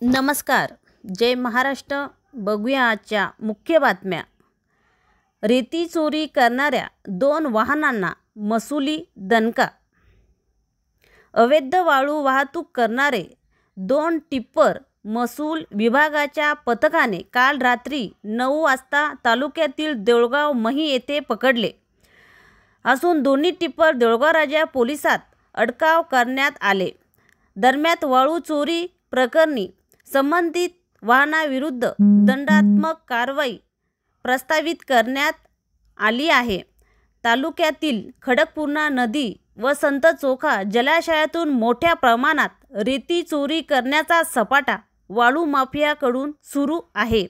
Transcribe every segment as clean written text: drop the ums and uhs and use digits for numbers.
नमस्कार, जय महाराष्ट्र. बघूया आजच्या मुख्य बातम्या. रेती चोरी करणाऱ्या 2 वाहनांना महसुली दणका. अवैध वाळू वाहतूक करणारे 2 टिप्पर महसूल विभागाच्या पथकाने काल रात्री 9 वाजता तालुक्यातील देऊळगाव मही येथे पकडले असून दोन्ही टिप्पर देऊळगाव राजा पोलिसात अटकाव करण्यात आले. दरम्यान वाळू चोरी प्रकरणी संबंधित वाहनाविरुद्ध दंडात्मक कारवाई प्रस्तावित करण्यात आली आहे. तालुक्यातील खडकपूर्णा नदी व संत चोखा जलाशयातून मोठ्या प्रमाणात रेती चोरी करण्याचा सपाटा वाळू माफियाकडून सुरू आहे.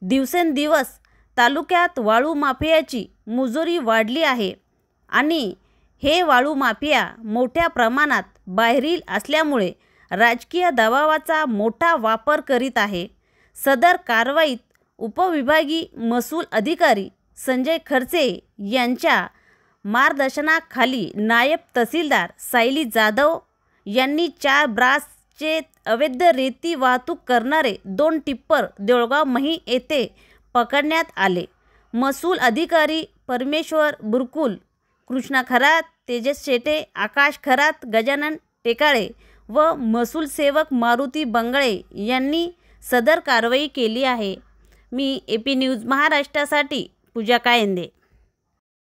दिवसेंदिवस तालुक्यात वाळू माफियाची मुजोरी वाढली आहे आणि हे वाळू माफिया मोठ्या प्रमाणात बाहेरील असल्यामुळे राजकीय दबावाचा मोठा वापर करीत आहे. सदर कारवाईत उपविभागीय महसूल अधिकारी संजय खर्चे यांच्या मार्गदर्शनाखाली नायब तहसीलदार सायली जाधव यांनी 4 ब्रासचे अवैध रेती वाहतूक करणारे 2 टिप्पर देऊळगाव मही येथे पकडण्यात आले. महसूल अधिकारी परमेश्वर बुरकुल, कृष्णा खरात, तेजस शेटे, आकाश खरात, गजानन टेकाळे व महसूल सेवक मारुती बंगळे यांनी सदर कारवाई केली आहे. मी AP न्यूज महाराष्ट्रासाठी पूजा कायंदे.